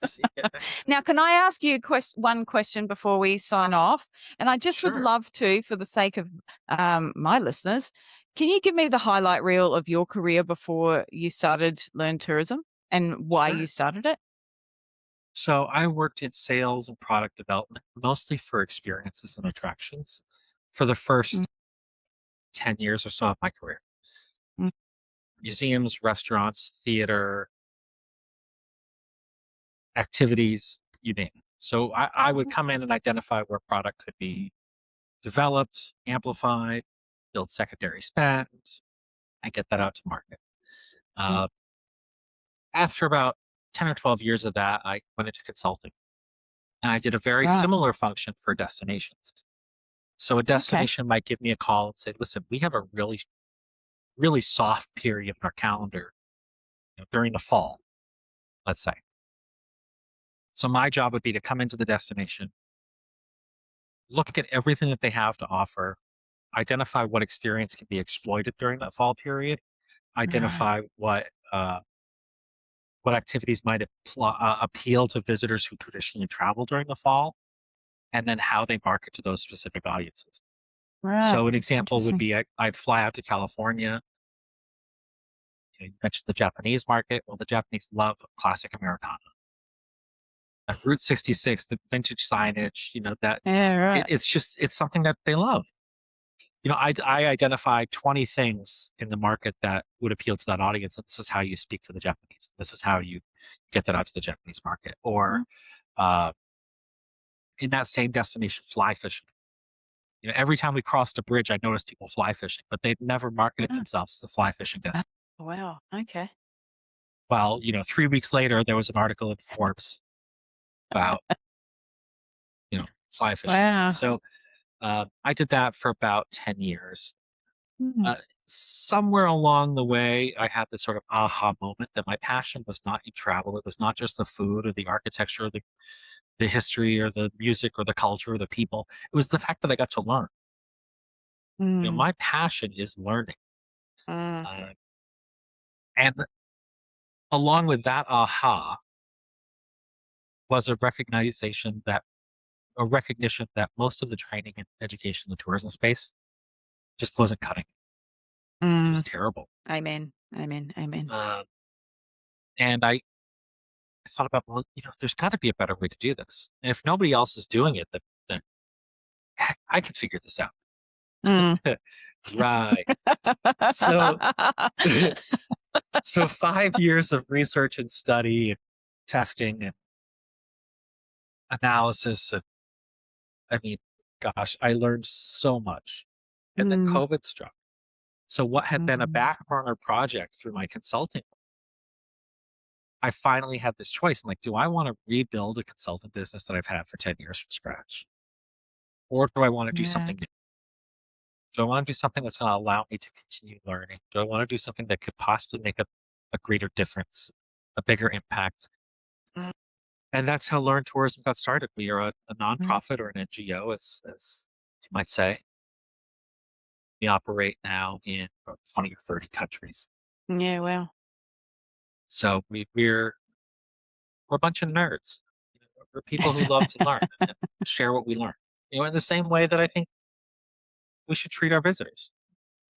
[SPEAKER 1] Yes, you get that.
[SPEAKER 2] Now, can I ask you one question before we sign off? And I just would
[SPEAKER 1] Sure,
[SPEAKER 2] love to, for the sake of my listeners, can you give me the highlight reel of your career before you started Learn Tourism and why you
[SPEAKER 1] sure.
[SPEAKER 2] started it?
[SPEAKER 1] So I worked in sales and product development, mostly for experiences and attractions for the
[SPEAKER 2] Mm,
[SPEAKER 1] first 10 years or so of my career.
[SPEAKER 2] mm,
[SPEAKER 1] Museums, restaurants, theater, activities, you name it. So I would
[SPEAKER 2] mm,
[SPEAKER 1] come in and identify where product could be developed, amplified, build secondary spend, and get that out to market.
[SPEAKER 2] mm.
[SPEAKER 1] Uh, After about 10 or 12 years of that, I went into consulting and I did a very
[SPEAKER 2] Right.
[SPEAKER 1] similar function for destinations. So a
[SPEAKER 2] Okay.
[SPEAKER 1] destination might give me a call and say, listen, we have a really soft period in our calendar, during the fall, let's say. So my job would be to come into the destination, look at everything that they have to offer, identify what experience can be exploited during that fall period,
[SPEAKER 2] Right.
[SPEAKER 1] identify what activities might appeal to visitors who traditionally travel during the fall, and then how they market to those specific audiences.
[SPEAKER 2] Right.
[SPEAKER 1] So an example would
[SPEAKER 2] Interesting.
[SPEAKER 1] be I'd fly out to California. You mentioned the Japanese market. Well, the Japanese love classic Americana. Route 66, the vintage signage, that
[SPEAKER 2] Yeah, right.
[SPEAKER 1] it's something that they love. I identify 20 things in the market that would appeal to that audience. And this is how you speak to the Japanese. This is how you get that out to the Japanese market. Or
[SPEAKER 2] Mm,
[SPEAKER 1] uh, in that same destination, fly fishing. Every time we crossed a bridge, I noticed people fly fishing, but they'd never marketed
[SPEAKER 2] mm.
[SPEAKER 1] themselves as a fly fishing
[SPEAKER 2] Ah,
[SPEAKER 1] destination.
[SPEAKER 2] wow. Okay.
[SPEAKER 1] Well, 3 weeks later, there was an article in Forbes about, fly fishing.
[SPEAKER 2] Wow.
[SPEAKER 1] So I did that for about 10 years.
[SPEAKER 2] Mm,
[SPEAKER 1] Uh, Somewhere along the way, I had this sort of aha moment that my passion was not in travel. It was not just the food or the architecture or the history or the music or the culture or the people. It was the fact that I got to learn.
[SPEAKER 2] mm,
[SPEAKER 1] My passion is learning.
[SPEAKER 2] mm,
[SPEAKER 1] Uh, and along with that aha was a recognition that most of the training and education in the tourism space just wasn't cutting. It was
[SPEAKER 2] mm.
[SPEAKER 1] terrible.
[SPEAKER 2] Amen. Amen. Amen.
[SPEAKER 1] Uh, and I thought about, well, there's got to be a better way to do this. And if nobody else is doing it, then heck, I can figure this out.
[SPEAKER 2] Mm.
[SPEAKER 1] Right. So, so 5 years of research and study, and testing and analysis, and I mean, gosh, I learned so much. And then
[SPEAKER 2] Mm,
[SPEAKER 1] COVID struck. So what had been a
[SPEAKER 2] mm.
[SPEAKER 1] back burner project through my consulting, I finally had this choice. I'm like, do I want to rebuild a consulting business that I've had for 10 years from scratch? Or do I want to do
[SPEAKER 2] Yeah.
[SPEAKER 1] something new? Do I want to do something that's going to allow me to continue learning? Do I want to do something that could possibly make a greater difference, a bigger impact?
[SPEAKER 2] Mm,
[SPEAKER 1] And that's how Learn Tourism got started. We are a
[SPEAKER 2] mm.
[SPEAKER 1] nonprofit or an NGO, as you might say. We operate now in about 20 or 30 countries.
[SPEAKER 2] Yeah, well.
[SPEAKER 1] So we're a bunch of nerds. We're people who love to learn and share what we learn. In the same way that I think we should treat our visitors.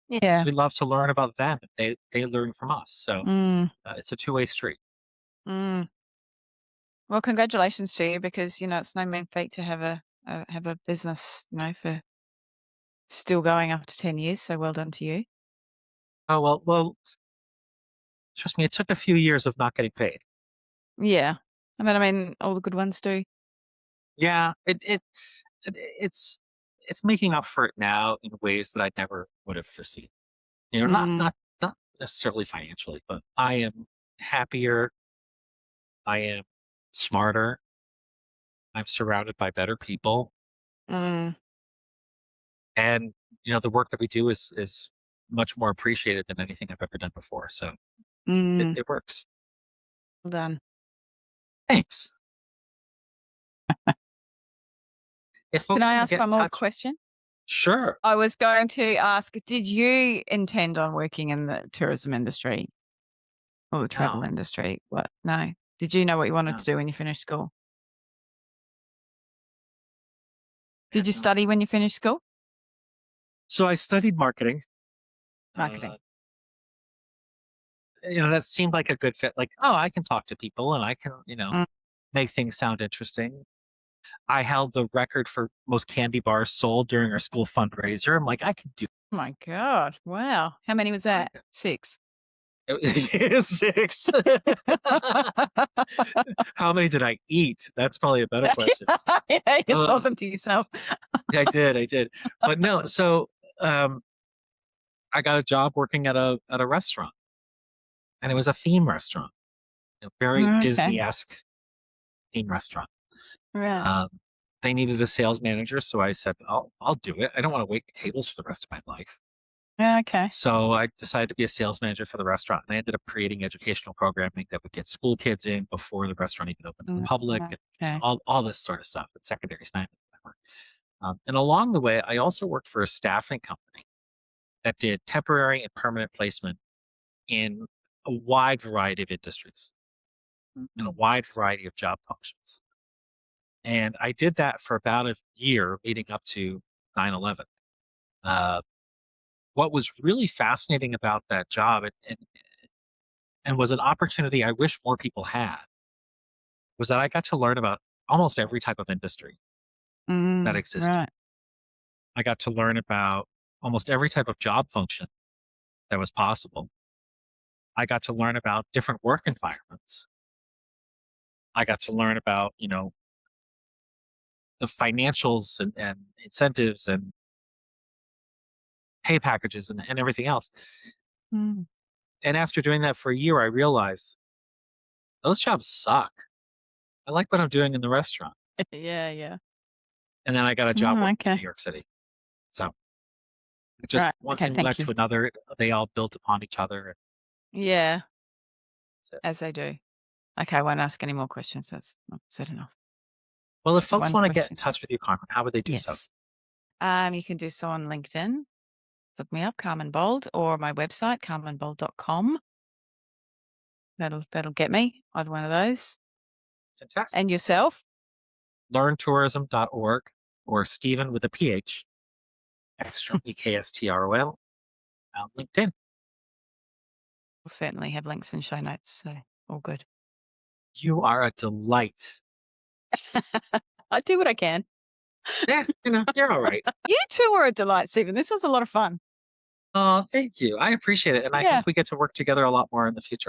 [SPEAKER 2] Yeah.
[SPEAKER 1] We love to learn about them. And they learn from us. So
[SPEAKER 2] Mm,
[SPEAKER 1] it's a two-way street.
[SPEAKER 2] mm. Well, congratulations to you because, it's no mean feat to have a business, for still going after 10 years, so well done to you.
[SPEAKER 1] Oh well, trust me, it took a few years of not getting paid.
[SPEAKER 2] Yeah. I mean, all the good ones do.
[SPEAKER 1] Yeah, it's it's making up for it now in ways that I never would have foreseen. Not
[SPEAKER 2] Mm,
[SPEAKER 1] not necessarily financially, but I am happier. I am smarter. I'm surrounded by better people,
[SPEAKER 2] mm,
[SPEAKER 1] and the work that we do is much more appreciated than anything I've ever done before. So it,
[SPEAKER 2] mm.
[SPEAKER 1] it works.
[SPEAKER 2] Well done.
[SPEAKER 1] Thanks. If
[SPEAKER 2] Can
[SPEAKER 1] folks
[SPEAKER 2] I
[SPEAKER 1] want to
[SPEAKER 2] ask
[SPEAKER 1] get in
[SPEAKER 2] one more
[SPEAKER 1] touch,
[SPEAKER 2] question?
[SPEAKER 1] sure.
[SPEAKER 2] I was going to ask, did you intend on working in the tourism industry? or the travel
[SPEAKER 1] No,
[SPEAKER 2] industry? What? No. Did you know what you wanted to
[SPEAKER 1] no.
[SPEAKER 2] do when you finished school?
[SPEAKER 1] I had
[SPEAKER 2] Did you
[SPEAKER 1] no
[SPEAKER 2] study
[SPEAKER 1] idea.
[SPEAKER 2] when you finished school?
[SPEAKER 1] So I studied marketing.
[SPEAKER 2] Marketing.
[SPEAKER 1] Uh, that seemed like a good fit. Like, oh, I can talk to people and I can,
[SPEAKER 2] Mm.
[SPEAKER 1] make things sound interesting. I held the record for most candy bars sold during our school fundraiser. I'm like, I can do
[SPEAKER 2] Oh
[SPEAKER 1] this.
[SPEAKER 2] my god, wow. How many was
[SPEAKER 1] I
[SPEAKER 2] that?
[SPEAKER 1] can.
[SPEAKER 2] 6.
[SPEAKER 1] It was 6. How many did I eat? That's probably a better question.
[SPEAKER 2] Yeah, you sold
[SPEAKER 1] Uh,
[SPEAKER 2] them to yourself.
[SPEAKER 1] I did. But no, so um, I got a job working at a restaurant, and it was a theme restaurant, a very
[SPEAKER 2] Okay,
[SPEAKER 1] Disney-esque theme restaurant.
[SPEAKER 2] right.
[SPEAKER 1] Um, they needed a sales manager, so I said, I'll do it. I don't want to wait tables for the rest of my life.
[SPEAKER 2] Yeah, okay.
[SPEAKER 1] So I decided to be a sales manager for the restaurant, and I ended up creating educational programming that would get school kids in before the restaurant even opened to the public, and
[SPEAKER 2] Okay.
[SPEAKER 1] all this sort of stuff, and secondary sniping, whatever. And along the way, I also worked for a staffing company that did temporary and permanent placement in a wide variety of industries, in a
[SPEAKER 2] Mhm.
[SPEAKER 1] wide variety of job functions. And I did that for about a year leading up to 9/11. Uh, what was really fascinating about that job and was an opportunity I wish more people had was that I got to learn about almost every type of industry that existed.
[SPEAKER 2] Right.
[SPEAKER 1] I got to learn about almost every type of job function that was possible. I got to learn about different work environments. I got to learn about, the financials and incentives and pay packages and everything else.
[SPEAKER 2] Mm.
[SPEAKER 1] And after doing that for a year, I realized those jobs suck. I like what I'm doing in the restaurant.
[SPEAKER 2] Yeah, yeah.
[SPEAKER 1] And then I got a job working in
[SPEAKER 2] Okay.
[SPEAKER 1] New York City. So it just
[SPEAKER 2] Right.
[SPEAKER 1] one
[SPEAKER 2] Okay,
[SPEAKER 1] thing led
[SPEAKER 2] thank you.
[SPEAKER 1] to another. They all built upon each other. And
[SPEAKER 2] Yeah,
[SPEAKER 1] that's it.
[SPEAKER 2] as they do. Okay, I won't ask any more questions. That's I've said enough.
[SPEAKER 1] Well, if folks
[SPEAKER 2] One
[SPEAKER 1] want to get in
[SPEAKER 2] question.
[SPEAKER 1] touch with you, Carmen, how would they do so?
[SPEAKER 2] Yes. You can do so on LinkedIn. Look me up, Carmen Bold, or my website, carmenbold.com. That'll get me, either one of those.
[SPEAKER 1] Fantastic.
[SPEAKER 2] And yourself?
[SPEAKER 1] LearnTourism.org or Stephen with a PH, Ekstrom, EKSTROL, on LinkedIn.
[SPEAKER 2] We'll certainly have links and show notes, so all good.
[SPEAKER 1] You are a delight.
[SPEAKER 2] I do what I can.
[SPEAKER 1] Yeah, you're all right.
[SPEAKER 2] You too were a delight, Stephen. This was a lot of fun.
[SPEAKER 1] Oh, thank you. I appreciate it. And I hope
[SPEAKER 2] Yeah.
[SPEAKER 1] we get to work together a lot more in the future.